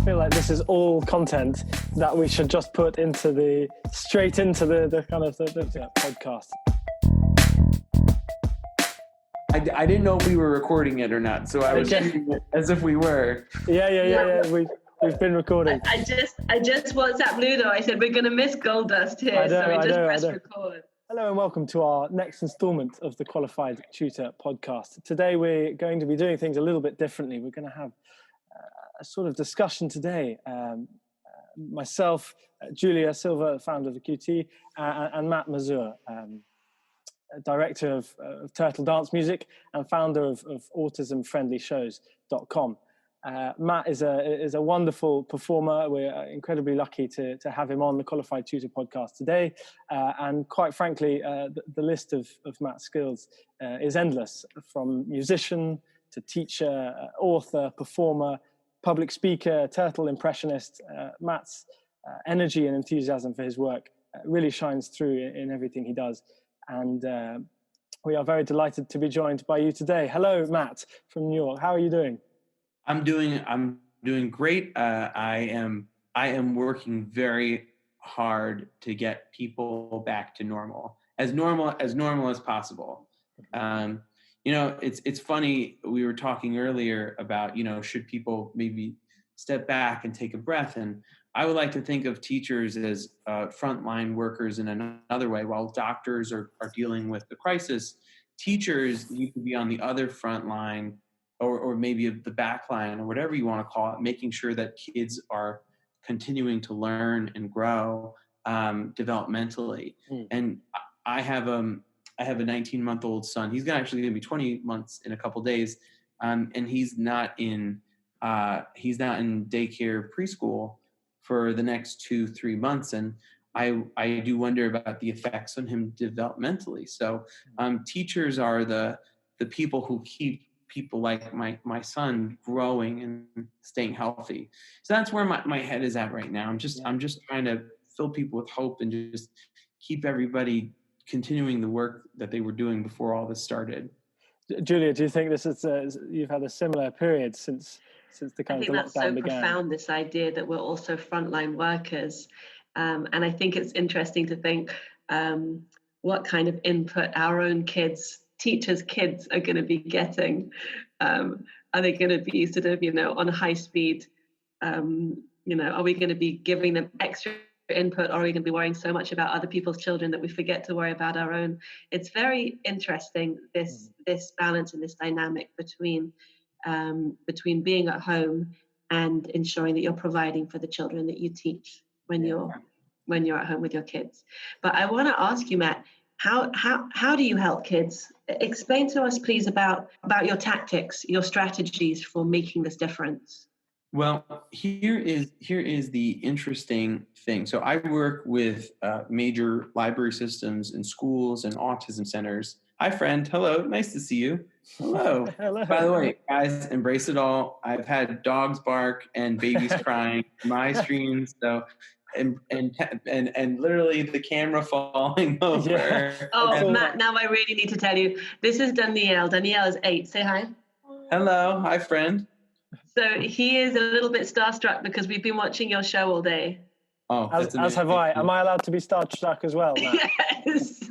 feel like this is all content that we should just put straight into the podcast. I didn't know if we were recording it or not, so I was treating it as if we were. Yeah. We've been recording. I just WhatsApp Ludo. I said we're going to miss Gold Dust here, so we just press record. Hello and welcome to our next instalment of the Qualified Tutor podcast. Today we're going to be doing things a little bit differently. We're going to have a sort of discussion today. Myself, Julia Silva, founder of the QT, and Matt Mazur, director of Turtle Dance Music and founder of autismfriendlyshows.com. Matt is a wonderful performer. We're incredibly lucky to have him on the Qualified Tutor podcast today. And quite frankly, the list of Matt's skills is endless, from musician to teacher, author, performer, public speaker, turtle impressionist. Matt's energy and enthusiasm for his work really shines through in everything he does. And we are very delighted to be joined by you today. Hello, Matt from New York. How are you doing? I'm doing great. I am working very hard to get people back to normal as possible. It's funny. We were talking earlier about, should people maybe step back and take a breath? And I would like to think of teachers as frontline workers in another way. While doctors are dealing with the crisis, teachers need to be on the other front line, or maybe the back line, or whatever you want to call it, making sure that kids are continuing to learn and grow developmentally. And I have a 19-month-old son. He's actually going to be 20 months in a couple days, and he's not in daycare preschool for the next 2-3 months, and I do wonder about the effects on him developmentally. So teachers are the people who keep people like my son growing and staying healthy. So that's where my head is at right now. I'm just trying to fill people with hope and just keep everybody continuing the work that they were doing before all this started. Julia, do you think this is you've had a similar period since the kind of the lockdown began? I think that's so profound, this idea that we're also frontline workers. And I think it's interesting to think what kind of input our own teachers' kids are going to be getting. Are they going to be sort of, on high speed? Are we going to be giving them extra input, or are we going to be worrying so much about other people's children that we forget to worry about our own? It's very interesting, this balance and this dynamic between being at home and ensuring that you're providing for the children that you teach when you're at home with your kids. But I want to ask you, Matt, how do you help kids? Explain to us, please, about your tactics, your strategies for making this difference. Well, here is the interesting thing. So I work with major library systems in schools and autism centers. Hi, friend. Hello. Nice to see you. Hello. Hello. By the way, guys, embrace it all. I've had dogs bark and babies crying in my streams. So, and literally the camera falling over. Yeah. Oh, Matt, now I really need to tell you, this is Danielle. Danielle is 8. Say hi. Hello. Hi, friend. So he is a little bit starstruck because we've been watching your show all day. Oh, as have I. Am I allowed to be starstruck as well, Matt? Yes.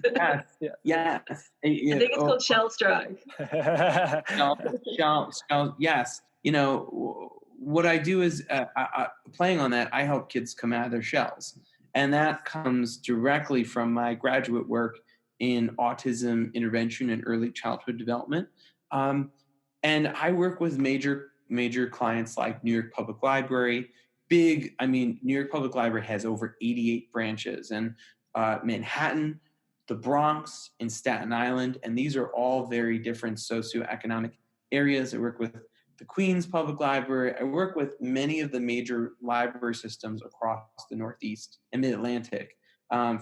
Yes. I think it's called shell-struck. Yes. What I do is, playing on that, I help kids come out of their shells. And that comes directly from my graduate work in autism intervention and early childhood development. And I work with major clients like New York Public Library. New York Public Library has over 88 branches, and Manhattan, the Bronx, and Staten Island. And these are all very different socioeconomic areas. I work with the Queens Public Library. I work with many of the major library systems across the Northeast and Mid-Atlantic. I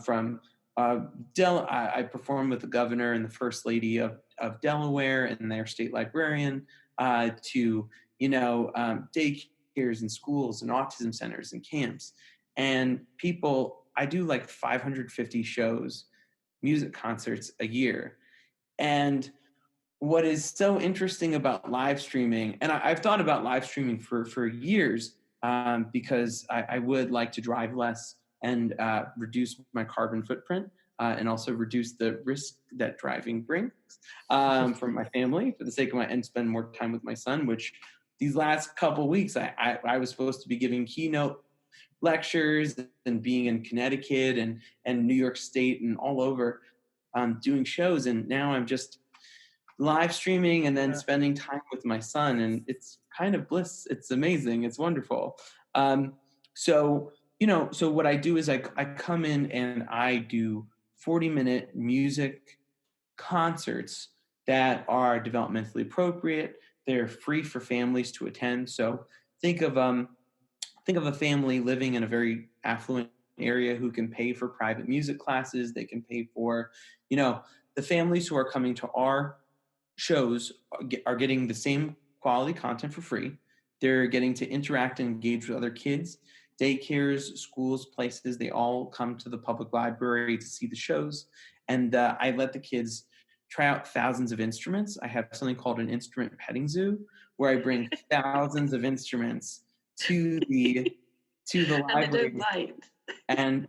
perform with the governor and the first lady of Delaware and their state librarian, to daycares and schools and autism centers and camps. And I do like 550 shows, music concerts a year. And what is so interesting about live streaming, and I've thought about live streaming for years, because I would like to drive less and reduce my carbon footprint, and also reduce the risk that driving brings for my family, for the sake of and spend more time with my son, which these last couple weeks, I was supposed to be giving keynote lectures and being in Connecticut and New York State and all over doing shows. And now I'm just live streaming and then spending time with my son. And it's kind of bliss. It's amazing. It's wonderful. So what I do is I come in and I do 40-minute music concerts that are developmentally appropriate. They're free for families to attend. So think of a family living in a very affluent area who can pay for private music classes. They can pay for, the families who are coming to our shows are getting the same quality content for free. They're getting to interact and engage with other kids. Daycares, schools, places, they all come to the public library to see the shows. And I let the kids try out thousands of instruments. I have something called an instrument petting zoo, where I bring thousands of instruments to the library. And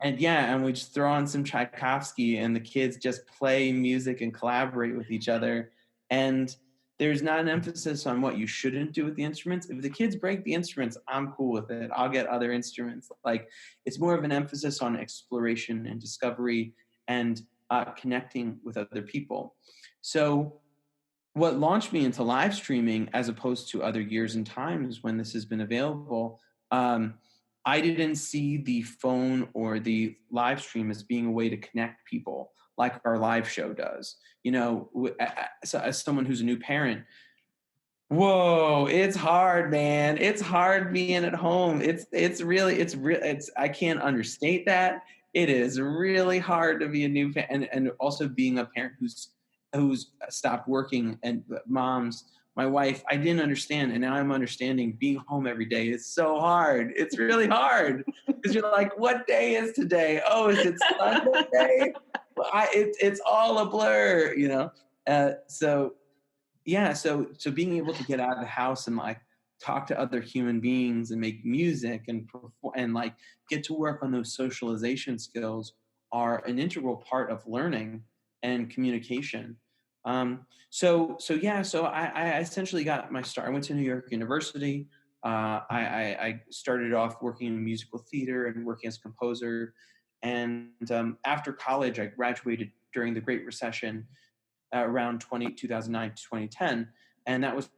we just throw on some Tchaikovsky, and the kids just play music and collaborate with each other. And there's not an emphasis on what you shouldn't do with the instruments. If the kids break the instruments, I'm cool with it. I'll get other instruments. Like, it's more of an emphasis on exploration and discovery and connecting with other people. So what launched me into live streaming, as opposed to other years and times when this has been available, I didn't see the phone or the live stream as being a way to connect people like our live show does. So as someone who's a new parent, whoa, it's hard, man. It's hard being at home. It's I can't understate that. It is really hard to be a new parent, and also being a parent who's stopped working, and moms. My wife, I didn't understand, and now I'm understanding. Being home every day is so hard. It's really hard because you're like, what day is today? Oh, is it Sunday day? It's all a blur, So being able to get out of the house and like talk to other human beings and make music and perform and like get to work on those socialization skills are an integral part of learning and communication. So I essentially got my start. I went to New York University. I started off working in musical theater and working as a composer. And after college, I graduated during the Great Recession around 2009 to 2010. And that was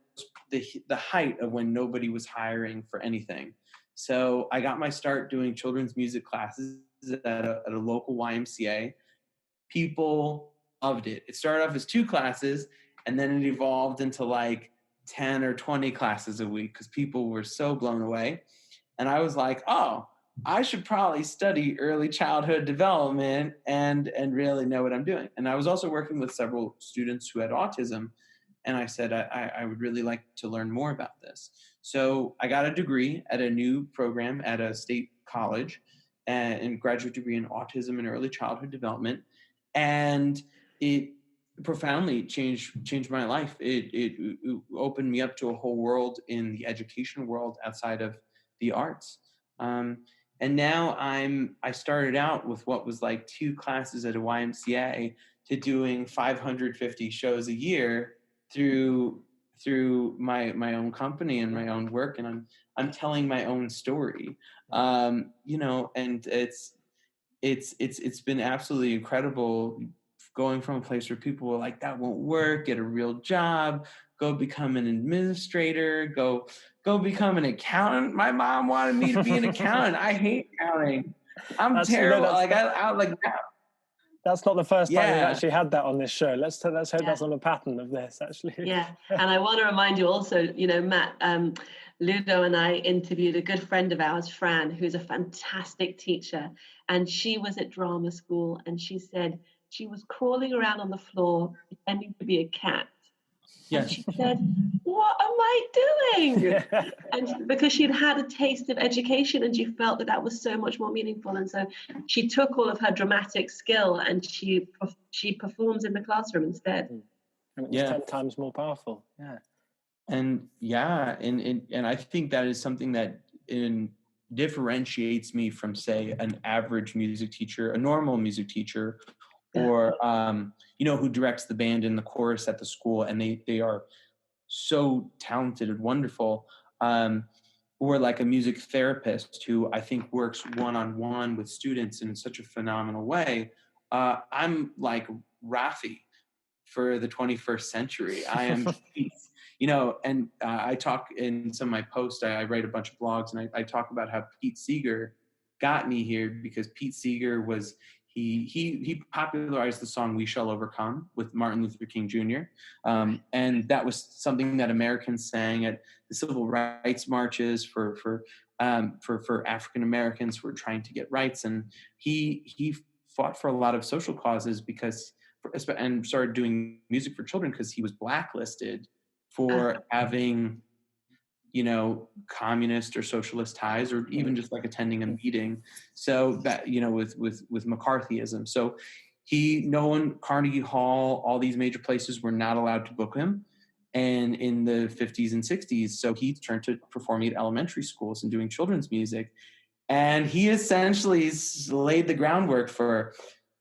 the height of when nobody was hiring for anything. So I got my start doing children's music classes at a local YMCA. People loved it. It started off as 2 classes, and then it evolved into like 10 or 20 classes a week because people were so blown away. And I was like, oh, I should probably study early childhood development and really know what I'm doing. And I was also working with several students who had autism. And I said, I would really like to learn more about this. So I got a degree at a new program at a state college, and graduate degree in autism and early childhood development. And it profoundly changed my life. It opened me up to a whole world in the education world outside of the arts. And now I started out with what was like 2 classes at a YMCA to doing 550 shows a year through my own company and my own work, and I'm telling my own story. And it's been absolutely incredible going from a place where people were like, that won't work, get a real job, go become an administrator, go become an accountant. My mom wanted me to be an accountant. I hate accounting. I'm terrible. I like that. That's not the first time we've actually had that on this show. Let's hope that's on a pattern of this, actually. Yeah, and I want to remind you also, Matt, Ludo and I interviewed a good friend of ours, Fran, who's a fantastic teacher, and she was at drama school, and she said she was crawling around on the floor pretending to be a cat. Yes. And she said, what am I doing? Yeah. And because she'd had a taste of education and she felt that was so much more meaningful. And so she took all of her dramatic skill and she performs in the classroom instead. And it was 10 times more powerful. Yeah. And and I think that is something that differentiates me from, say, an average music teacher, a normal music teacher, or who directs the band and the chorus at the school, and they are so talented and wonderful. Or like a music therapist who I think works one-on-one with students in such a phenomenal way. I'm like Rafi for the 21st century. I am, and I talk in some of my posts, I write a bunch of blogs, and I talk about how Pete Seeger got me here, because Pete Seeger was, he popularized the song "We Shall Overcome" with Martin Luther King Jr. And that was something that Americans sang at the civil rights marches for African Americans who were trying to get rights. And he fought for a lot of social causes and started doing music for children because he was blacklisted for having, communist or socialist ties, or even just like attending a meeting. So that, with McCarthyism. So Carnegie Hall, all these major places were not allowed to book him. And in the 50s and 60s, so he turned to performing at elementary schools and doing children's music. And he essentially laid the groundwork for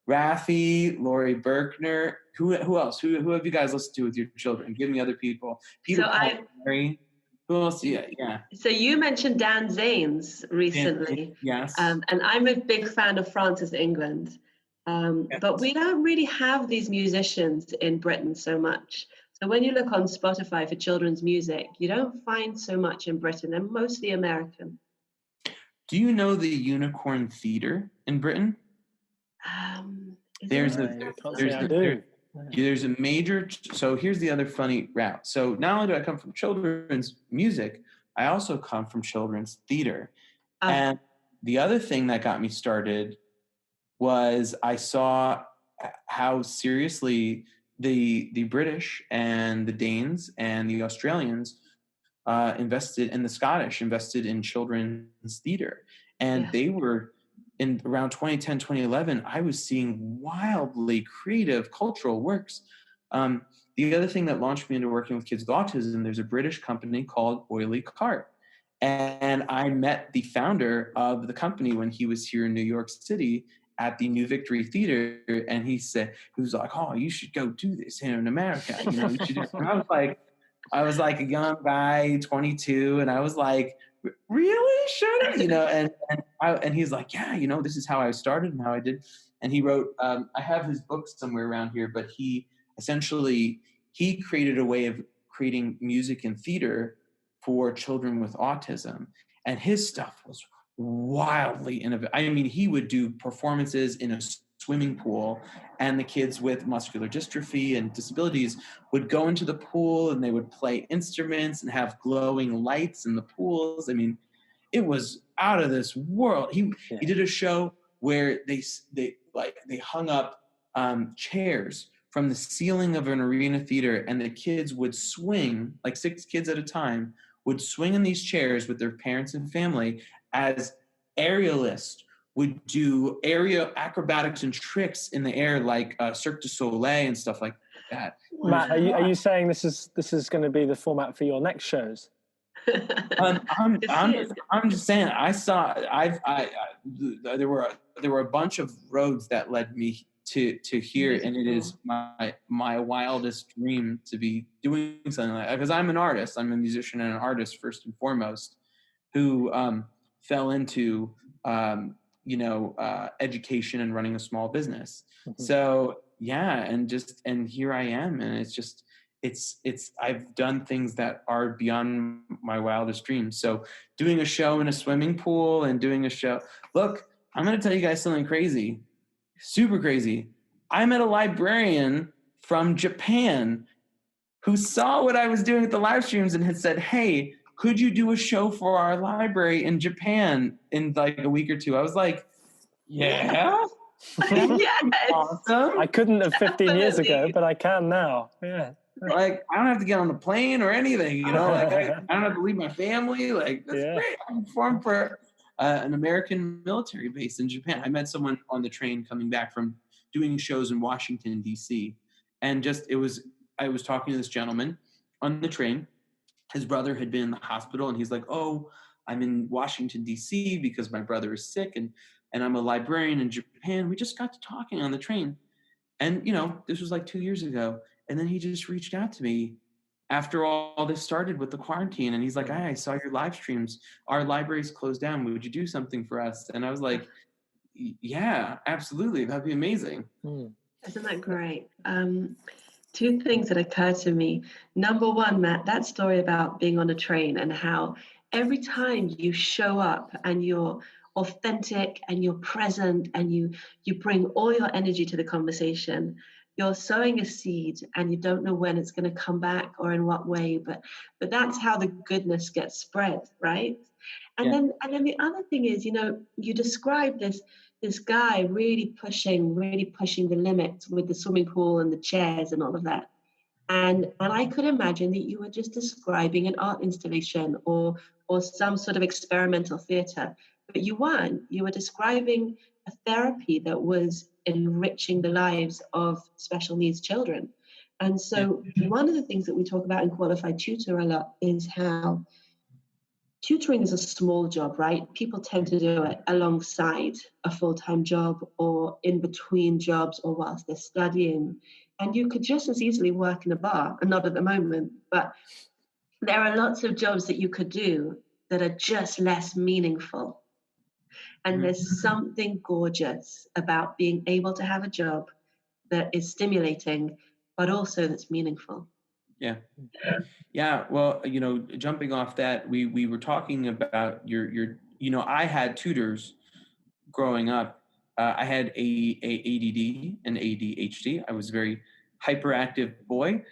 Raffi, Laurie Berkner. Who else? Who have you guys listened to with your children? Give me other people. Peter Mary. Who else? Yeah. So you mentioned Dan Zanes recently. Yes. And I'm a big fan of Francis England. Yes. But we don't really have these musicians in Britain so much. So when you look on Spotify for children's music, you don't find so much in Britain. They're mostly American. Do you know the Unicorn Theatre in Britain? There's a major. So here's the other funny route. So not only do I come from children's music, I also come from children's theater. And the other thing that got me started was I saw how seriously the British and the Danes and the Australians invested, and the Scottish invested in children's theater. And they were, in around 2010, 2011, I was seeing wildly creative cultural works. The other thing that launched me into working with kids with autism, there's a British company called Oily Cart. And I met the founder of the company when he was here in New York City at the New Victory Theater. And he was like, "Oh, you should go do this here in America. You should do." And I was like a young guy, 22. And I was like, "Really? Should I?" And he's like, "Yeah, this is how I started and how I did." And he wrote, I have his book somewhere around here, but he created a way of creating music and theater for children with autism. And his stuff was wildly innovative. I mean, he would do performances in a swimming pool, and the kids with muscular dystrophy and disabilities would go into the pool and they would play instruments and have glowing lights in the pools. I mean, it was out of this world. He did a show where they hung up chairs from the ceiling of an arena theater, and the kids would swing, like 6 kids at a time, would swing in these chairs with their parents and family as aerialists would do aerial acrobatics and tricks in the air, like Cirque du Soleil and stuff like that. Matt, are you saying this is going to be the format for your next shows? I'm just saying. There were a bunch of roads that led me to here, and it is my wildest dream to be doing something like that, because I'm an artist. I'm a musician and an artist first and foremost, who fell into education and running a small business. Mm-hmm. So and here I am, and it's I've done things that are beyond my wildest dreams. So doing a show in a swimming pool and doing a show. Look, I'm going to tell you guys something crazy, super crazy. I met a librarian from Japan who saw what I was doing at the live streams and had said, "Hey, could you do a show for our library in Japan in like a week or two?" I was like, "Yeah." Yes. Awesome. I couldn't have 15 years ago, but I can now. Yeah. Like, I don't have to get on the plane or anything, like I don't have to leave my family. Like, that's great. I performed for an American military base in Japan. I met someone on the train coming back from doing shows in Washington, D.C. And I was talking to this gentleman on the train. His brother had been in the hospital, and he's like, "Oh, I'm in Washington, D.C. because my brother is sick, and I'm a librarian in Japan. We just got to talking on the train. And, this was like 2 years ago. And then he just reached out to me after all this started with the quarantine. And he's like, I saw your live streams. Our library's closed down. Would you do something for us? And I was like, yeah, absolutely. That'd be amazing. Isn't that great? Two things that occur to me. Number one, Matt, that story about being on a train and how every time you show up and you're authentic and you're present and you bring all your energy to the conversation, you're sowing a seed and you don't know when it's going to come back or in what way, but that's how the goodness gets spread, right? And then the other thing is, you describe this guy really pushing the limits with the swimming pool and the chairs and all of that. And I could imagine that you were just describing an art installation or some sort of experimental theater, but you weren't. You were describing a therapy that was enriching the lives of special needs children. And so one of the things that we talk about in Qualified Tutor a lot is how tutoring is a small job, right? People tend to do it alongside a full-time job or in between jobs or whilst they're studying. And you could just as easily work in a bar, and not at the moment, but there are lots of jobs that you could do that are just less meaningful. And there's something gorgeous about being able to have a job that is stimulating, but also that's meaningful. Yeah. Well, jumping off that, we were talking about your I had tutors growing up. I had a ADD and ADHD. I was a very hyperactive boy.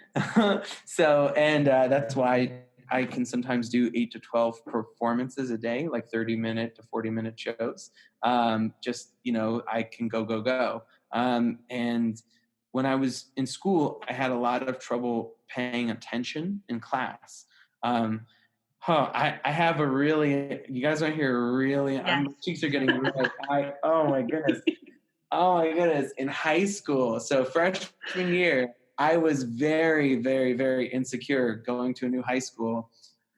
So, and that's why I can sometimes do 8 to 12 performances a day, like 30-minute to 40-minute shows. I can go. And when I was in school, I had a lot of trouble paying attention in class. I have a really, you guys want to hear really, my cheeks are getting red. Oh my goodness. In high school, so freshman year, I was very, very, very insecure going to a new high school.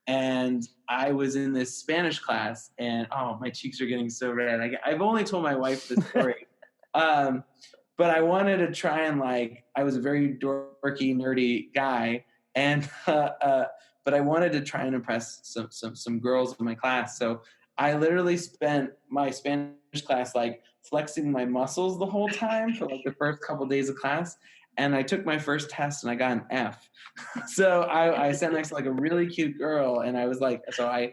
And I was in this Spanish class and, my cheeks are getting so red. I've only told my wife this story. But I wanted to try and I was a very dorky, nerdy guy. And, but I wanted to try and impress some girls in my class. So I literally spent my Spanish class, flexing my muscles the whole time for the first couple of days of class. And I took my first test and I got an F. So I sat next to a really cute girl. And I was so I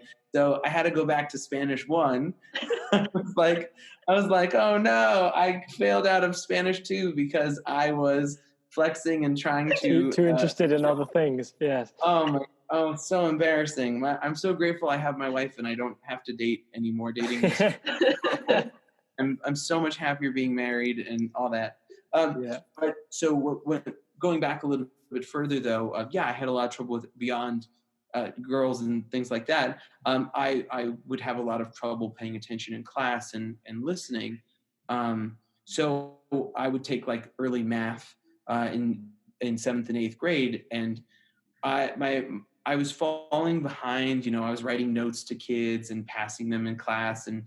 had to go back to Spanish 1. I was like, oh no, I failed out of Spanish 2 because I was flexing and trying to too interested in other things. Yes. Oh, so embarrassing. I'm so grateful I have my wife and I don't have to date anymore. Dating. I'm so much happier being married and all that. But so going back a little bit further though, I had a lot of trouble with beyond girls and things like that. I would have a lot of trouble paying attention in class and listening. So I would take early math in 7th and 8th grade, and I was falling behind. I was writing notes to kids and passing them in class, and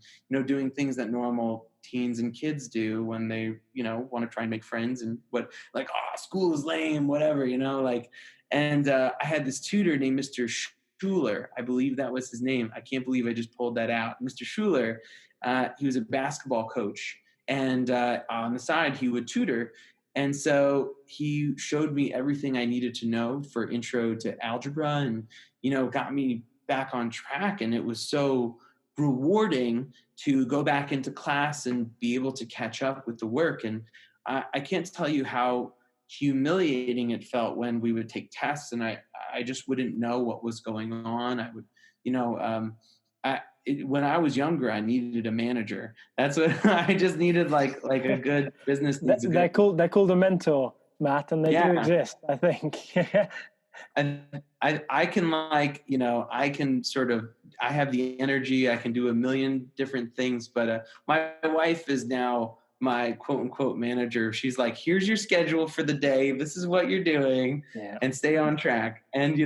doing things that normal teens and kids do when they want to try and make friends, and school is lame, whatever, and I had this tutor named Mr. Schuler. I believe that was his name. I can't believe I just pulled that out. Mr. Schuler, he was a basketball coach, and on the side he would tutor. And so he showed me everything I needed to know for intro to algebra and, got me back on track. And it was so rewarding to go back into class and be able to catch up with the work. And I can't tell you how humiliating it felt when we would take tests and I just wouldn't know what was going on. I would, when I was younger, I needed a manager. That's what I just needed, like a good business. They're called a mentor, Matt, and they do exist, I think. And I can I can I have the energy. I can do a million different things, but my wife is now my quote unquote manager. She's like, here's your schedule for the day. This is what you're doing, and stay on track. And,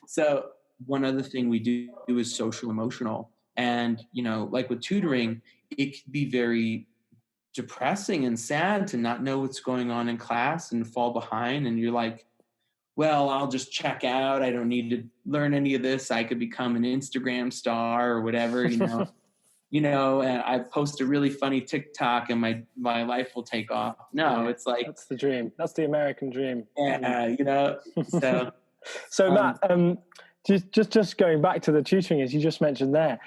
so one other thing we do is social emotional. And, like with tutoring, it can be very depressing and sad to not know what's going on in class and fall behind. And you're like, well, I'll just check out. I don't need to learn any of this. I could become an Instagram star or whatever, and I post a really funny TikTok and my life will take off. No, it's like, that's the dream. That's the American dream. So. So Matt, just going back to the tutoring, as you just mentioned there,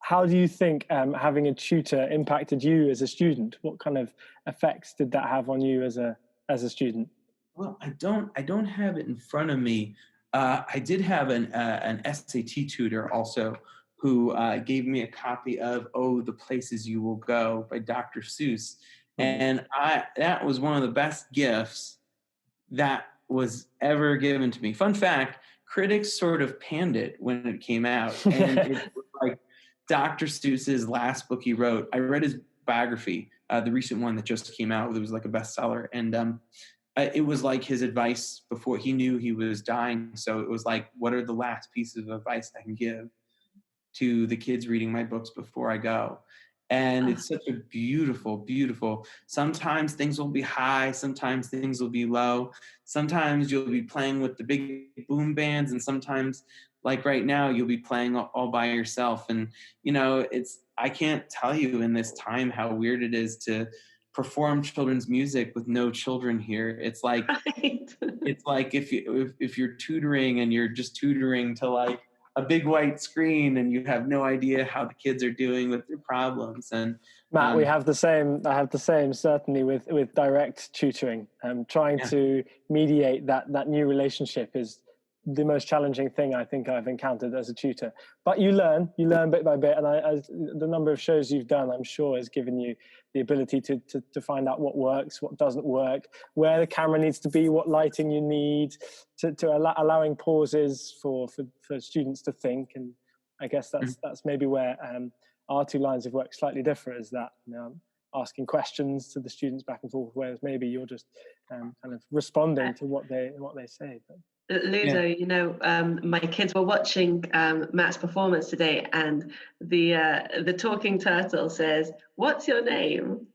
how do you think having a tutor impacted you as a student? What kind of effects did that have on you as a student? Well, I don't have it in front of me. I did have an SAT tutor also who gave me a copy of The Places You Will Go by Dr. Seuss. And that was one of the best gifts that was ever given to me. Fun fact, critics sort of panned it when it came out. And it was like Dr. Seuss's last book he wrote. I read his biography, the recent one that just came out. It was like a bestseller. And it was like his advice before he knew he was dying. So it was like, what are the last pieces of advice I can give to the kids reading my books before I go? And it's such a beautiful, beautiful, sometimes things will be high, sometimes things will be low. Sometimes you'll be playing with the big boom bands, and sometimes, like right now, you'll be playing all by yourself. And, I can't tell you in this time how weird it is to perform children's music with no children here. It's like, it's like if you're tutoring and you're just tutoring to like a big white screen and you have no idea how the kids are doing with their problems. And Matt, we have the same. I have the same certainly with direct tutoring. Trying to mediate that new relationship is the most challenging thing I think I've encountered as a tutor. But you learn bit by bit, and the number of shows you've done, I'm sure, has given you the ability to find out what works, what doesn't work, where the camera needs to be, what lighting you need, allowing pauses for students to think. And I guess that's maybe where our two lines of work slightly differ, is that asking questions to the students back and forth, whereas maybe you're just kind of responding to what they say. But, Ludo, my kids were watching Matt's performance today, and the talking turtle says, "What's your name?"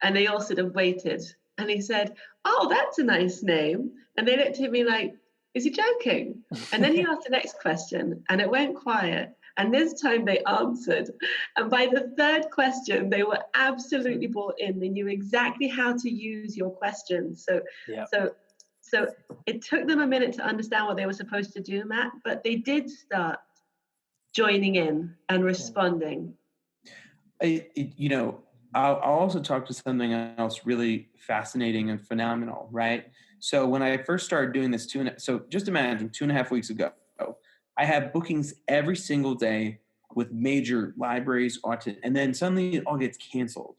And they all sort of waited, and he said, "Oh, that's a nice name." And they looked at me like, "Is he joking?" And then he asked the next question, and it went quiet. And this time they answered. And by the third question, they were absolutely bought in. They knew exactly how to use your questions. So it took them a minute to understand what they were supposed to do, Matt, but they did start joining in and responding. I'll also talk to something else really fascinating and phenomenal, right? So when I first started doing this, so just imagine 2.5 weeks ago, I have bookings every single day with major libraries, and then suddenly it all gets canceled.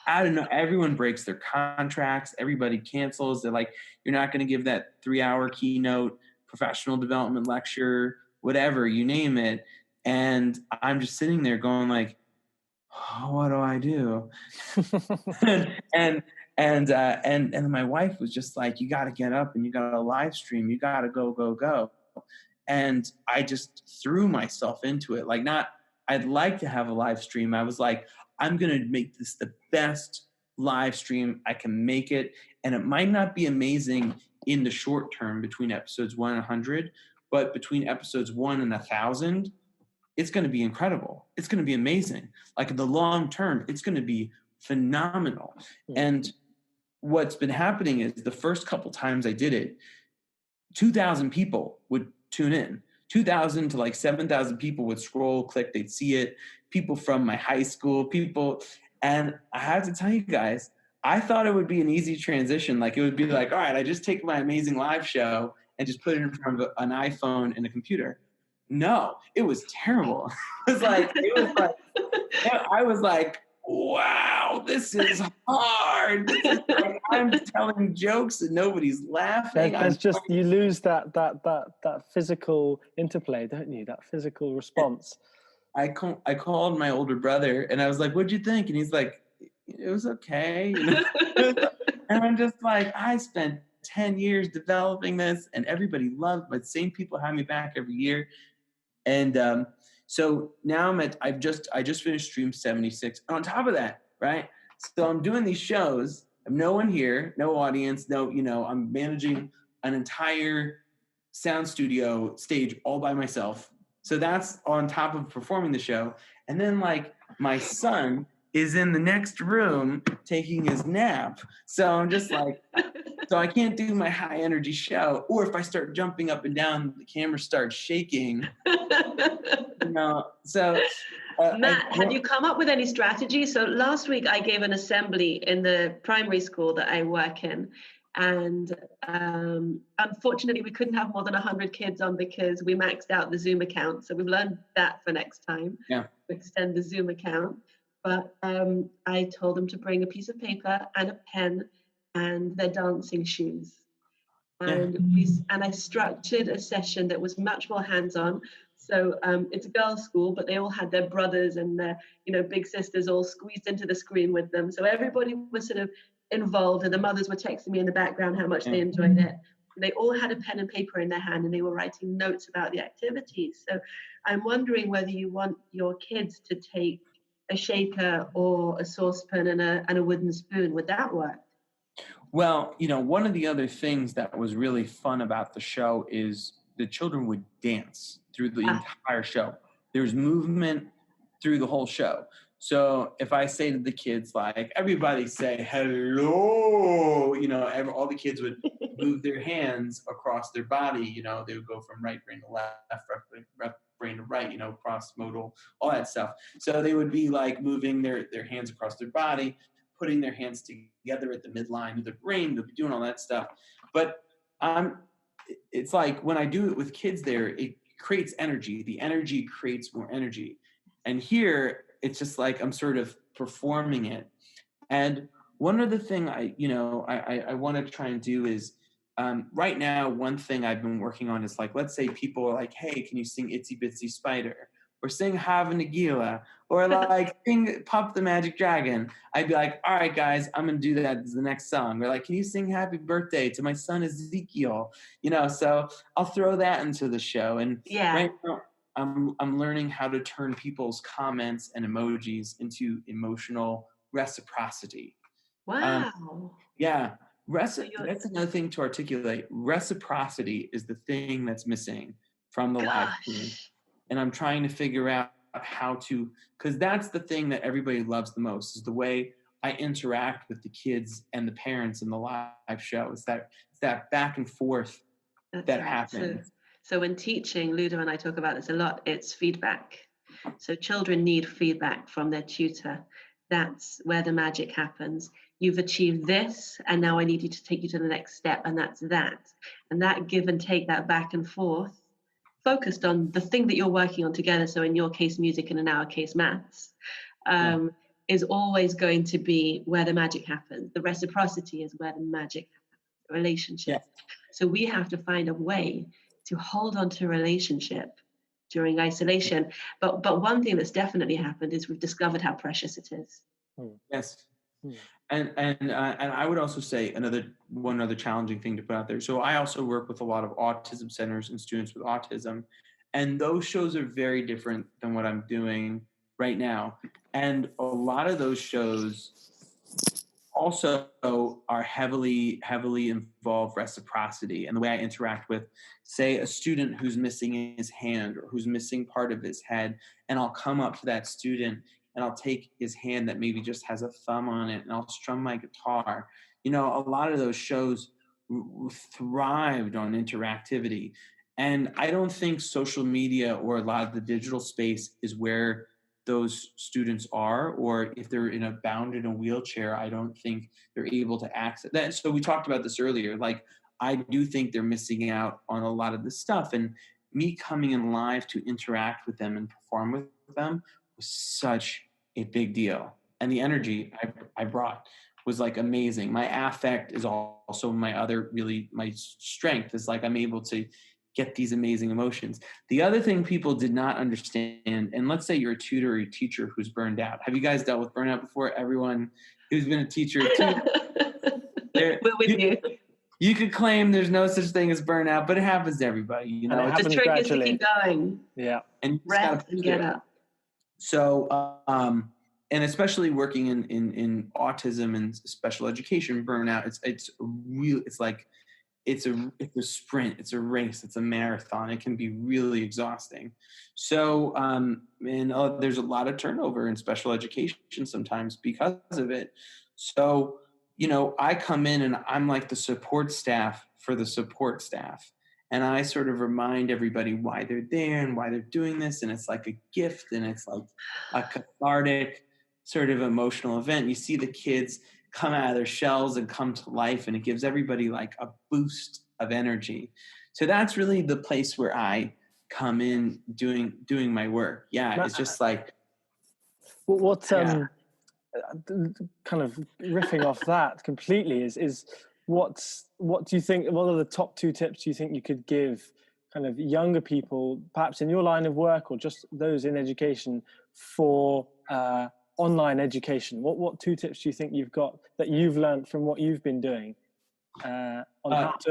I don't know. Everyone breaks their contracts. Everybody cancels. They're like, you're not going to give that 3-hour keynote, professional development lecture, whatever, you name it. And I'm just sitting there going like, oh, what do I do? and my wife was just like, you got to get up and you got to live stream. You got to go. And I just threw myself into it. I'd like to have a live stream. I was like, I'm going to make this the best live stream I can make it. And it might not be amazing in the short term between episodes 1 and 100, but between episodes 1 and 1,000, it's going to be incredible. It's going to be amazing. Like in the long term, it's going to be phenomenal. Yeah. And what's been happening is the first couple times I did it, 2,000 people would tune in. 2,000 to like 7,000 people would scroll, click, they'd see it. People from my high school, and I have to tell you guys, I thought it would be an easy transition. Like it would be like, all right, I just take my amazing live show and just put it in front of an iPhone and a computer. No, it was terrible. I was like, wow, this is hard. This is like, I'm telling jokes and nobody's laughing. You lose that physical interplay, don't you? That physical response. I called my older brother and I was like, what'd you think? And he's like, it was okay. And I'm just like, I spent 10 years developing this and everybody loved, but same people have me back every year. And So now I just finished stream 76. On top of that, right? So I'm doing these shows. I have no one here, no audience, I'm managing an entire sound studio stage all by myself. So that's on top of performing the show. And then like my son is in the next room taking his nap. So I'm just like, so I can't do my high energy show. Or if I start jumping up and down, the camera starts shaking. So Matt, have you come up with any strategy? So last week I gave an assembly in the primary school that I work in. And unfortunately, we couldn't have more than 100 kids on because we maxed out the Zoom account. So we've learned that for next time. Yeah. We extend the Zoom account. But I told them to bring a piece of paper and a pen and their dancing shoes. And I structured a session that was much more hands-on. So it's a girls' school, but they all had their brothers and their, big sisters all squeezed into the screen with them. So everybody was sort of involved, and the mothers were texting me in the background how much they enjoyed it. They all had a pen and paper in their hand, and they were writing notes about the activities. So I'm wondering whether you want your kids to take a shaker or a saucepan and a wooden spoon. Would that work? Well, one of the other things that was really fun about the show is the children would dance through the entire show. There's movement through the whole show. So if I say to the kids, like, everybody say hello, all the kids would move their hands across their body. They would go from right brain to left brain to right, cross modal, all that stuff. So they would be like moving their hands across their body, putting their hands together at the midline of the brain. They'll be doing all that stuff. But it's like when I do it with kids there, it creates energy. The energy creates more energy. And here, it's just like I'm sort of performing it. And one other thing I want to try and do is right now, one thing I've been working on is like, let's say people are like, hey, can you sing Itsy Bitsy Spider? Or sing Hava Nagila, or like sing Puff the Magic Dragon. I'd be like, all right, guys, I'm gonna do that as the next song. Or like, can you sing Happy Birthday to my son Ezekiel? So I'll throw that into the show. And right now, I'm learning how to turn people's comments and emojis into emotional reciprocity. Wow. That's another thing to articulate. Reciprocity is the thing that's missing from the live stream. And I'm trying to figure out how to, because that's the thing that everybody loves the most, is the way I interact with the kids and the parents in the live show. It's that back and forth that happens. So when teaching, Ludo and I talk about this a lot, it's feedback. So children need feedback from their tutor. That's where the magic happens. You've achieved this, and now I need you to take you to the next step, and that's that. And that give and take, that back and forth, focused on the thing that you're working on together. So in your case, music, and in our case, maths, is always going to be where the magic happens. The reciprocity is where the magic happens, the relationship. So we have to find a way to hold on to a relationship during isolation. But one thing that's definitely happened is we've discovered how precious it is. Yes. And I would also say one other challenging thing to put out there. So I also work with a lot of autism centers and students with autism, and those shows are very different than what I'm doing right now. And a lot of those shows also are heavily involve reciprocity and the way I interact with, say, a student who's missing his hand or who's missing part of his head, and I'll come up to that student and I'll take his hand that maybe just has a thumb on it, and I'll strum my guitar. A lot of those shows thrived on interactivity. And I don't think social media or a lot of the digital space is where those students are, or if they're bound in a wheelchair, I don't think they're able to access that. So we talked about this earlier. Like, I do think they're missing out on a lot of this stuff. And me coming in live to interact with them and perform with them was such a big deal. And the energy I brought was like amazing. My affect is also my strength, is like I'm able to get these amazing emotions. The other thing people did not understand, and let's say you're a tutor or a teacher who's burned out. Have you guys dealt with burnout before? Everyone who's been a teacher too. We're with you. you could claim there's no such thing as burnout, but it happens to everybody, you know. The trick is to keep going. Yeah. And you rest and get up. So, and especially working in autism and special education, burnout, it's a sprint, it's a race, it's a marathon. It can be really exhausting. So, there's a lot of turnover in special education sometimes because of it. So, you know, I come in and I'm like the support staff for the support staff. And I sort of remind everybody why they're there and why they're doing this. And it's like a gift and it's like a cathartic sort of emotional event. You see the kids come out of their shells and come to life, and it gives everybody like a boost of energy. So that's really the place where I come in doing my work. Yeah, it's just like kind of riffing off that completely is what do you think, what are the top 2 tips you think you could give kind of younger people, perhaps in your line of work or just those in education, for online education? What 2 tips do you think you've got that you've learned from what you've been doing on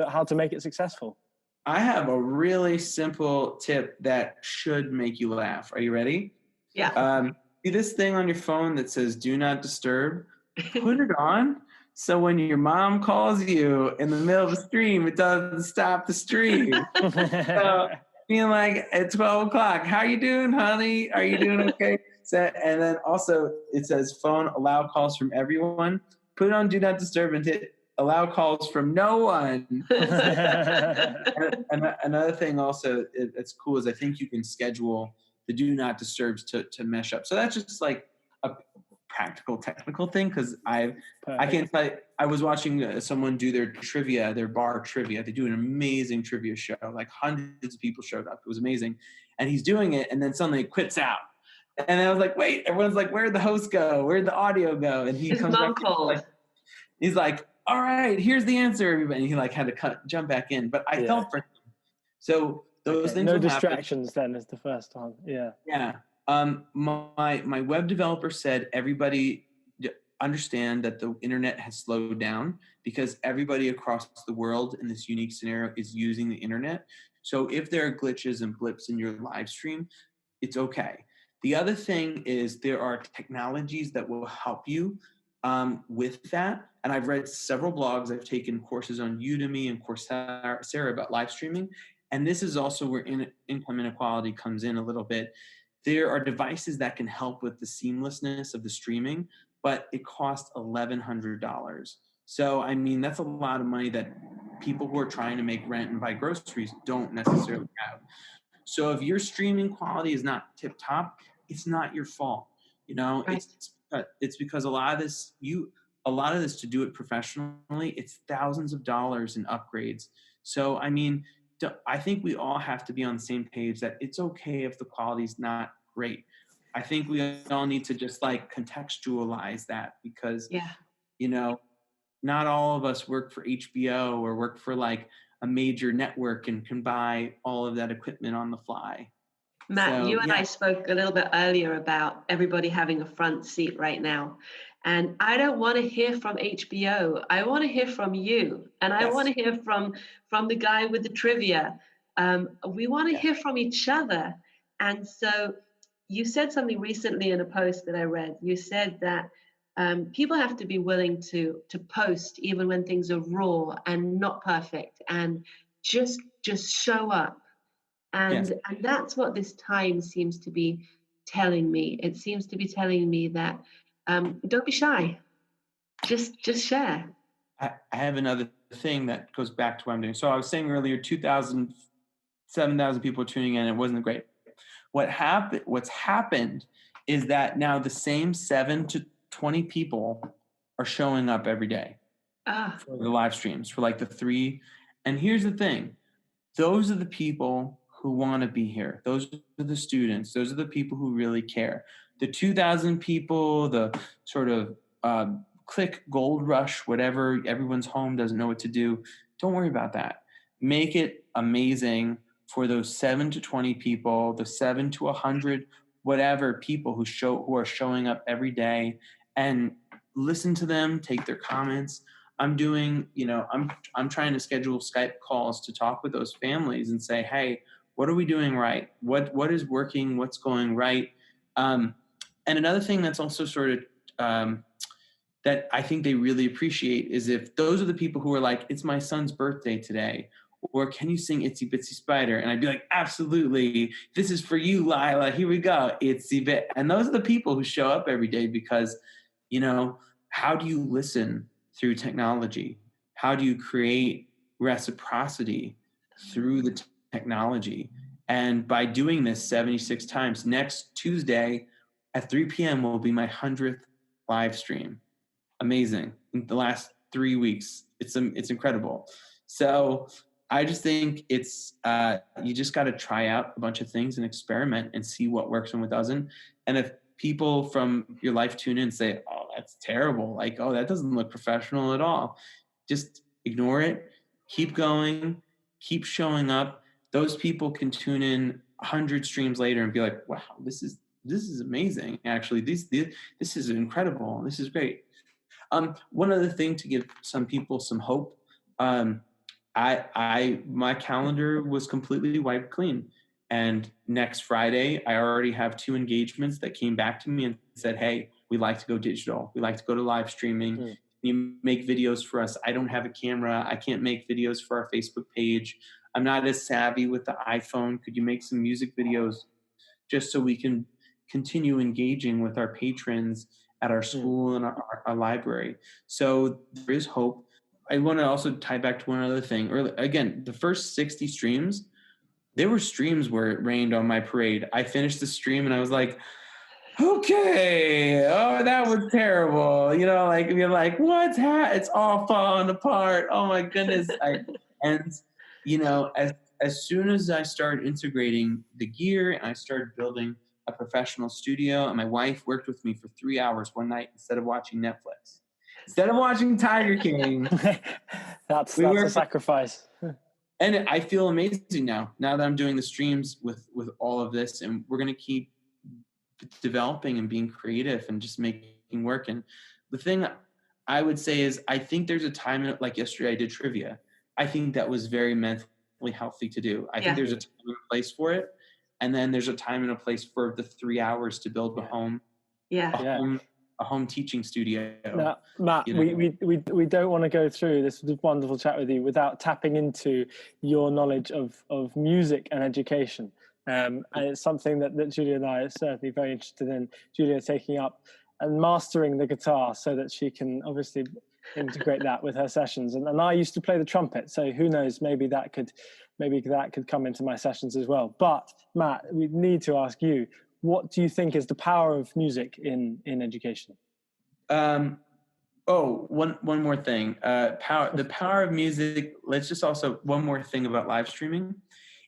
how to make it successful? I have a really simple tip that should make you laugh. Are you ready? Yeah. See this thing on your phone that says "Do Not Disturb"? Put it on so when your mom calls you in the middle of the stream, it doesn't stop the stream. So being like at 12 o'clock, how you doing, honey? Are you doing okay? So, and then also it says phone allow calls from everyone. Put it on Do Not Disturb and hit allow calls from no one. and another thing also it's cool is I think you can schedule the Do Not Disturbs to mesh up. So that's just like a practical, technical thing, because I can't tell you, I was watching someone do their bar trivia. They do an amazing trivia show. Like hundreds of people showed up. It was amazing. And he's doing it, and then suddenly it quits out. And I was like, wait, everyone's like, where'd the host go? Where'd the audio go? And he comes back. He's like, all right, here's the answer, everybody. And he like had to jump back in. But I felt for him. So those things. No distractions then is the first one. Yeah. Yeah. My web developer said everybody understand that the internet has slowed down because everybody across the world in this unique scenario is using the internet. So if there are glitches and blips in your live stream, it's okay. The other thing is there are technologies that will help you with that. And I've read several blogs. I've taken courses on Udemy and Coursera about live streaming. And this is also where income inequality comes in a little bit. There are devices that can help with the seamlessness of the streaming, but it costs $1,100. So, I mean, that's a lot of money that people who are trying to make rent and buy groceries don't necessarily have. So if your streaming quality is not tip top, it's not your fault. You know, right. It's because a lot of this to do it professionally, it's thousands of dollars in upgrades. So, I mean, I think we all have to be on the same page that it's okay if the quality's not great. I think we all need to just like contextualize that because, you know, not all of us work for HBO or work for like a major network and can buy all of that equipment on the fly. Matt, you and I spoke a little bit earlier about everybody having a front seat right now. And I don't want to hear from HBO. I want to hear from you. And I want to hear from the guy with the trivia. We want to hear from each other. And so you said something recently in a post that I read. You said that people have to be willing to post even when things are raw and not perfect and just show up. And that's what this time seems to be telling me. It seems to be telling me that don't be shy. Just share. I have another thing that goes back to what I'm doing. So I was saying earlier, 7,000 people tuning in. It wasn't great. What's happened is that now the same 7 to 20 people are showing up every day for the live streams for like the 3. And here's the thing. Those are the people who want to be here. Those are the students. Those are the people who really care. The 2,000 people, the sort of click gold rush, whatever, everyone's home, doesn't know what to do. Don't worry about that. Make it amazing for those 7 to 20 people, the 7 to 100, whatever people who are showing up every day, and listen to them, take their comments. I'm doing, I'm trying to schedule Skype calls to talk with those families and say, hey, what are we doing right? What is working? What's going right? And another thing that's also sort of that I think they really appreciate is if those are the people who are like, it's my son's birthday today, or can you sing Itsy Bitsy Spider? And I'd be like, absolutely. This is for you, Lila. Here we go. Itsy Bit. And those are the people who show up every day because, how do you listen through technology? How do you create reciprocity through the technology? And by doing this 76 times, next Tuesday at 3 p.m. will be my 100th live stream. Amazing. In the last 3 weeks, it's incredible. So I just think it's you just got to try out a bunch of things and experiment and see what works and what doesn't. And if people from your life tune in and say, oh, that's terrible, like, oh, that doesn't look professional at all, just ignore it, keep going, keep showing up. Those people can tune in 100 streams later and be like, wow, this is amazing. Actually, this is incredible. This is great. One other thing to give some people some hope. My calendar was completely wiped clean. And next Friday, I already have 2 engagements that came back to me and said, hey, we like to go digital. We like to go to live streaming. Can you make videos for us? I don't have a camera. I can't make videos for our Facebook page. I'm not as savvy with the iPhone. Could you make some music videos just so we can continue engaging with our patrons at our school and our library? So there is hope. I want to also tie back to one other thing. Again, the first 60 streams, there were streams where it rained on my parade. I finished the stream and I was like, okay, oh, that was terrible. You're like, it's all falling apart. Oh my goodness. As soon as I started integrating the gear and I started building a professional studio, and my wife worked with me for 3 hours one night instead of watching Netflix, instead of watching Tiger King. that's a sacrifice. And I feel amazing now that I'm doing the streams with all of this, and we're going to keep developing and being creative and just making work. And the thing I would say is, I think there's a time, like yesterday I did trivia. I think that was very mentally healthy to do. I think there's a time and a place for it. And then there's a time and a place for the 3 hours to build a home. A home teaching studio. Now, Matt, we don't want to go through this wonderful chat with you without tapping into your knowledge of music and education. And it's something that Julia and I are certainly very interested in. Julia taking up and mastering the guitar so that she can obviously integrate that with her sessions. And I used to play the trumpet, so who knows, maybe that could come into my sessions as well. But Matt, we need to ask you, what do you think is the power of music in education? One more thing. The power of music. Let's just also one more thing about live streaming.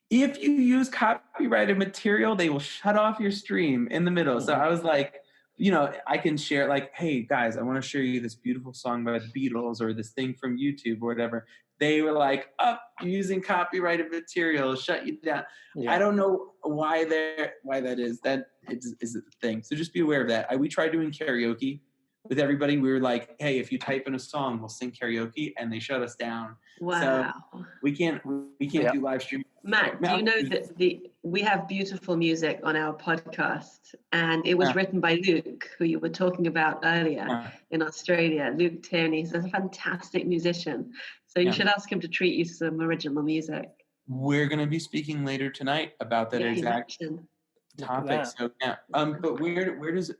If you use copyrighted material, they will shut off your stream in the middle. So I was like, I can share like, hey guys, I want to show you this beautiful song by the Beatles or this thing from YouTube or whatever. They were like, you're using copyrighted material, shut you down. Yeah. I don't know why that is. That is a thing. So just be aware of that. We tried doing karaoke with everybody. We were like, hey, if you type in a song, we'll sing karaoke, and they shut us down. Wow. So we can't do live streaming. Matt, do you know that we have beautiful music on our podcast, and it was written by Luke, who you were talking about earlier in Australia. Luke Tierney is a fantastic musician. So you should ask him to treat you to some original music. We're going to be speaking later tonight about that exact topic. So but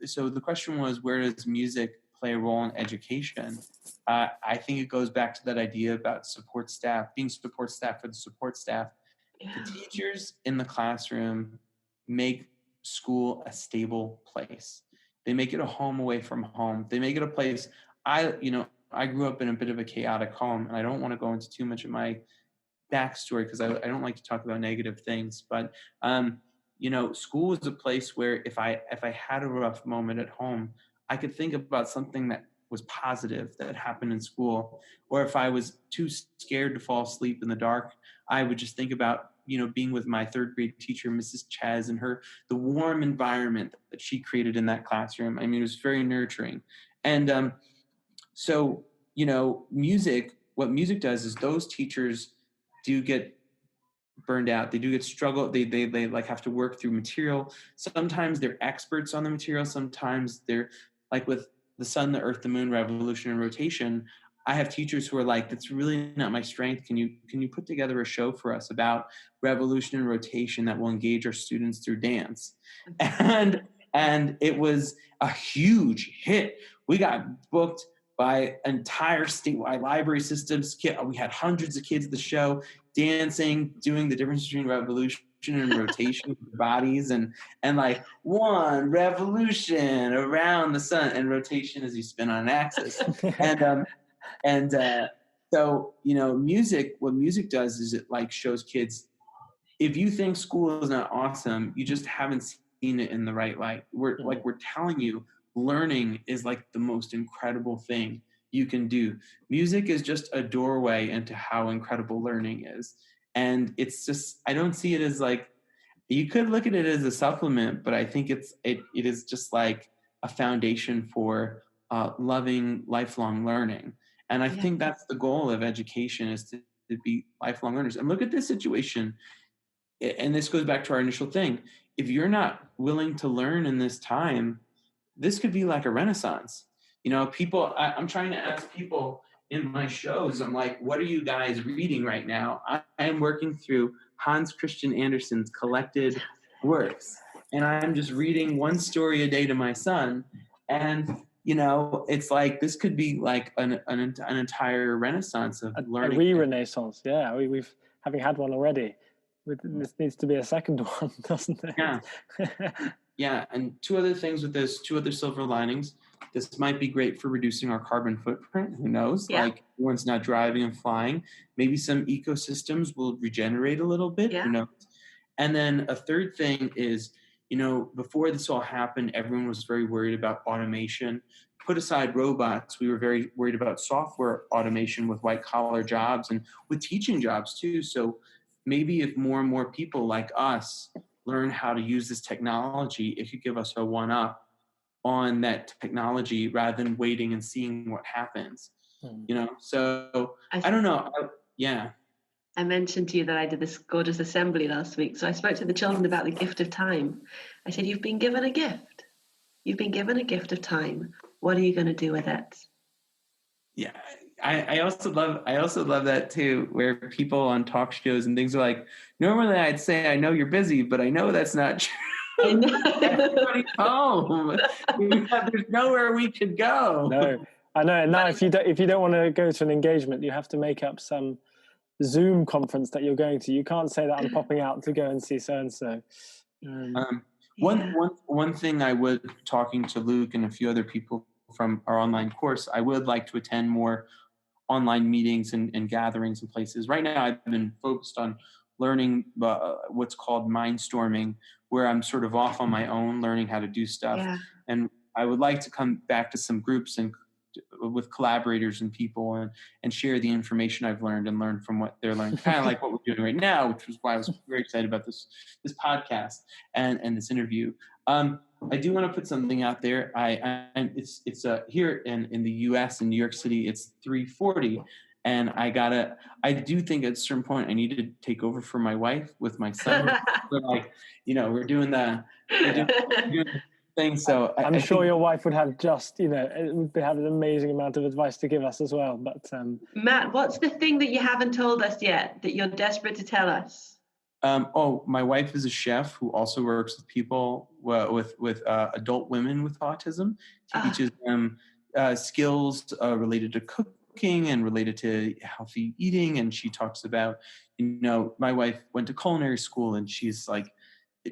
so the question was, where does music play a role in education? I think it goes back to that idea about support staff, being support staff for the support staff. The teachers in the classroom make school a stable place. They make it a home away from home. They make it a place. I grew up in a bit of a chaotic home, and I don't want to go into too much of my backstory because I don't like to talk about negative things. But school was a place where if I had a rough moment at home, I could think about something that was positive that happened in school. Or if I was too scared to fall asleep in the dark, I would just think about being with my 3rd grade teacher, Mrs. Chaz, and the warm environment that she created in that classroom. I mean, it was very nurturing. And so what music does is those teachers do get burned out. They do get struggle. They like have to work through material. Sometimes they're experts on the material. Sometimes they're like with the sun, the earth, the moon, revolution, and rotation. I have teachers who are like, that's really not my strength. Can you put together a show for us about revolution and rotation that will engage our students through dance? And it was a huge hit. We got booked by entire statewide library systems. We had hundreds of kids at the show dancing, doing the difference between revolution and rotation with their bodies, and like one revolution around the sun, and rotation as you spin on an axis. So music. What music does is it like shows kids, if you think school is not awesome, you just haven't seen it in the right light. We're telling you, learning is like the most incredible thing you can do. Music is just a doorway into how incredible learning is. And it's just, I don't see it as like, you could look at it as a supplement, but I think it is just like a foundation for loving lifelong learning. And I think that's the goal of education, is to be lifelong learners. And look at this situation. And this goes back to our initial thing. If you're not willing to learn in this time, this could be like a renaissance. People, I'm trying to ask people in my shows, I'm like, what are you guys reading right now? I am working through Hans Christian Andersen's collected works. And I'm just reading one story a day to my son. And, it's like, this could be like an entire renaissance of learning. A renaissance. Yeah. We've having had one already. This needs to be a second one, doesn't it? Yeah. Yeah. And two other silver linings. This might be great for reducing our carbon footprint. Who knows? Yeah. Like, everyone's not driving and flying. Maybe some ecosystems will regenerate a little bit. Yeah. Who knows? And then a third thing is, before this all happened, everyone was very worried about automation. Put aside robots, we were very worried about software automation with white collar jobs and with teaching jobs too. So maybe if more and more people like us learn how to use this technology, it could give us a one-up on that technology rather than waiting and seeing what happens. So I don't know. I mentioned to you that I did this gorgeous assembly last week. So I spoke to the children about the gift of time. I said, you've been given a gift. You've been given a gift of time. What are you going to do with it? Yeah. I also love that too, where people on talk shows and things are like, normally I'd say, I know you're busy, but I know that's not true. I know. Everybody's home. There's nowhere we could go. No, I know. Now, if you don't want to go to an engagement, you have to make up some Zoom conference that you're going to. You can't say that I'm popping out to go and see so and so. One thing I would, talking to Luke and a few other people from our online course, I would like to attend more online meetings and gatherings and places. Right now, I've been focused on learning what's called mindstorming, where I'm sort of off on my own, learning how to do stuff. Yeah. And I would like to come back to some groups and with collaborators and people and share the information I've learned and learn from what they're learning, kind of like what we're doing right now, which was why I was very excited about this podcast and this interview. I do want to put something out there. It's here in the U.S. in New York City, it's 3:40, and I do think at a certain point I need to take over for my wife with my son. We're doing the thing. So I'm sure your wife would have would have an amazing amount of advice to give us as well. But Matt, what's the thing that you haven't told us yet that you're desperate to tell us? My wife is a chef who also works with people with adult women with autism. Teaches them skills related to cooking and related to healthy eating. And she talks about, my wife went to culinary school and she's like,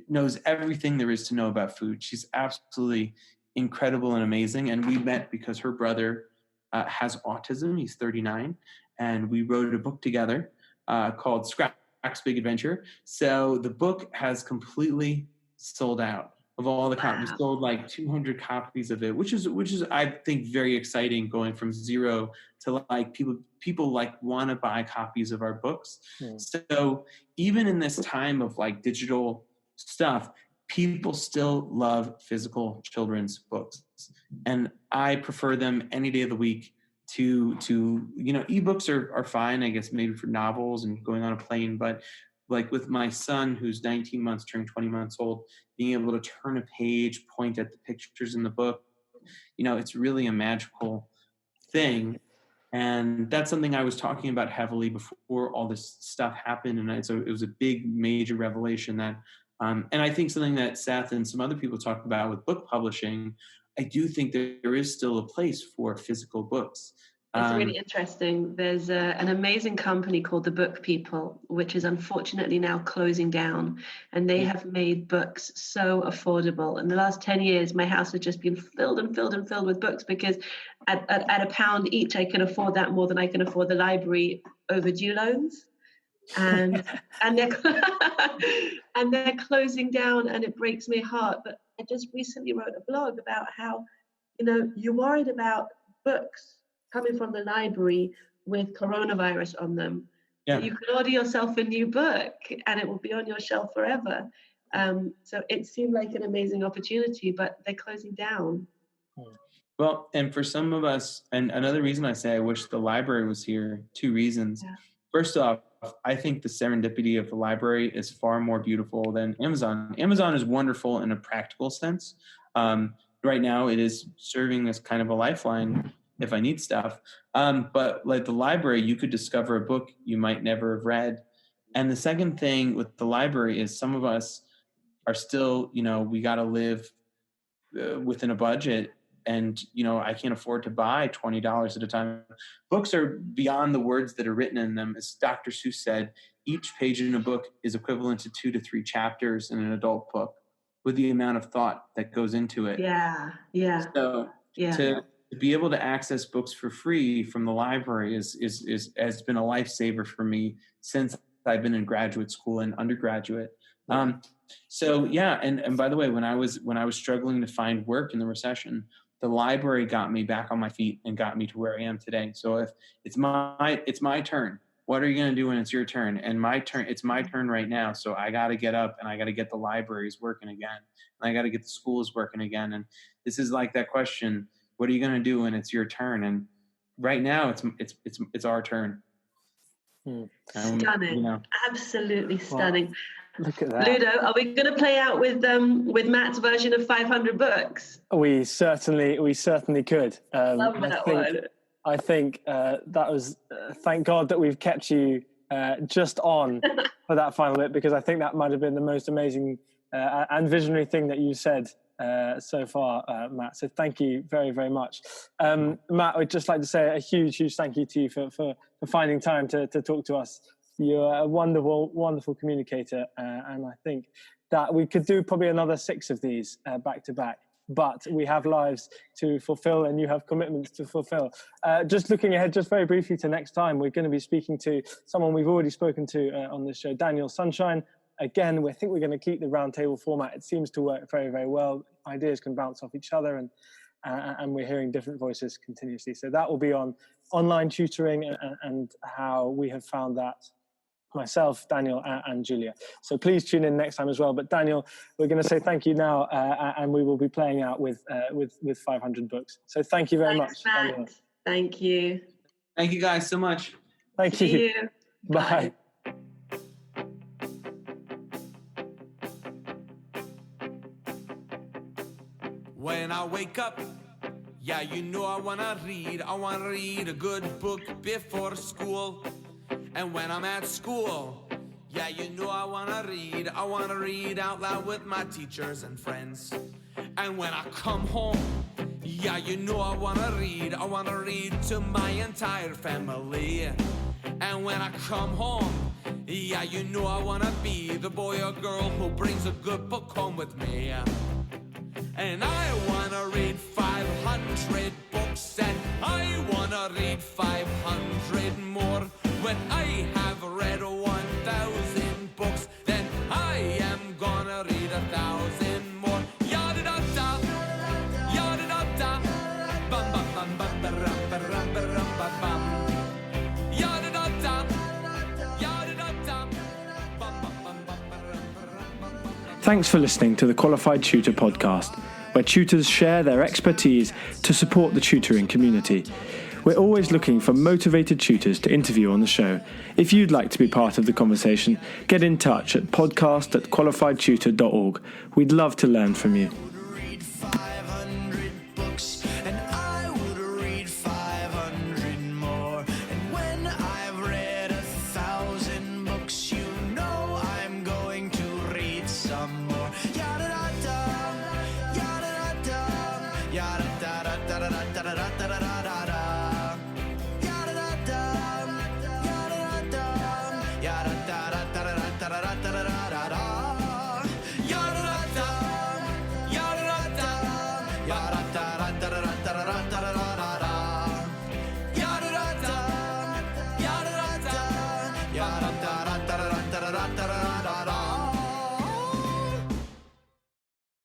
knows everything there is to know about food. She's absolutely incredible and amazing. And we met because her brother has autism. He's 39. And we wrote a book together called Scraps Big Adventure. So the book has completely sold out of all the copies. We sold like 200 copies of it, which is I think very exciting, going from zero to like people like want to buy copies of our books. So even in this time of like digital stuff, people still love physical children's books, and I prefer them any day of the week to ebooks are fine, I guess, maybe for novels and going on a plane, but like with my son who's 19 months turning 20 months old, being able to turn a page, point at the pictures in the book, it's really a magical thing. And that's something I was talking about heavily before all this stuff happened. And so it was a big, major revelation that, and I think something that Seth and some other people talk about with book publishing, I do think that there is still a place for physical books. It's really interesting. There's an amazing company called The Book People, which is unfortunately now closing down. And they have made books so affordable. In the last 10 years, my house has just been filled and filled and filled with books, because at £1 each, I can afford that more than I can afford the library overdue loans. And they're and they're closing down, and it breaks my heart. But I just recently wrote a blog about how, you're worried about books coming from the library with coronavirus on them. Yeah. You can order yourself a new book and it will be on your shelf forever. So it seemed like an amazing opportunity, but they're closing down. Well, and for some of us, and another reason I say I wish the library was here, 2 reasons. Yeah. First off, I think the serendipity of the library is far more beautiful than Amazon. Amazon is wonderful in a practical sense. Right now, it is serving as kind of a lifeline if I need stuff. But like the library, you could discover a book you might never have read. And the second thing with the library is some of us are still, we got to live within a budget. And, I can't afford to buy $20 at a time. Books are beyond the words that are written in them. As Dr. Seuss said, each page in a book is equivalent to 2 to 3 chapters in an adult book with the amount of thought that goes into it. Yeah. So to be able to access books for free from the library has been a lifesaver for me since I've been in graduate school and undergraduate. So yeah, and by the way, when I was struggling to find work in the recession, the library got me back on my feet and got me to where I am today. So if it's my turn, what are you going to do when it's your turn? And it's my turn right now. So I got to get up and I got to get the libraries working again. And I got to get the schools working again. And this is like that question, what are you going to do when it's your turn? And right now it's our turn. Stunning. Absolutely stunning. Wow. Look at that. Ludo, are we going to play out with Matt's version of 500 books? We certainly could. Love that one. I think that was, thank God that we've kept you just on for that final bit, because I think that might have been the most amazing and visionary thing that you said so far, Matt. So thank you very, very much. Matt, I'd just like to say a huge, huge thank you to you for finding time to talk to us. You're a wonderful, wonderful communicator. And I think that we could do probably another 6 of these back to back. But we have lives to fulfill and you have commitments to fulfill. Just looking ahead, just very briefly to next time, we're going to be speaking to someone we've already spoken to on this show, Daniel Sunshine. Again, we think we're going to keep the roundtable format. It seems to work very, very well. Ideas can bounce off each other and we're hearing different voices continuously. So that will be on online tutoring and how we have found that, myself, Daniel, and Julia. So please tune in next time as well. But Daniel, we're going to say thank you now, and we will be playing out with 500 books. So thank you very much, Daniel. Thank you. Thank you guys so much. Thank See you. you. Bye. When I wake up, yeah, you know I wanna read a good book before school. And when I'm at school, yeah, you know I wanna read out loud with my teachers and friends. And when I come home, yeah, you know I wanna read to my entire family. And when I come home, yeah, you know I wanna be the boy or girl who brings a good book home with me. And I wanna read 500 books, and I wanna read 500 more. When I have read 1,000 books, then I am gonna read 1,000 more. Yada-da-da, yada-da-da, bum bum bum bum ba-rum ba-rum ba-rum ba-bum. Yada-da-da, yada-da-da, bum bum bum bum ba-rum ba-rum ba-bum. Thanks for listening to the Qualified Tutor podcast, where tutors share their expertise to support the tutoring community. We're always looking for motivated tutors to interview on the show. If you'd like to be part of the conversation, get in touch at podcast@qualifiedtutor.org. We'd love to learn from you.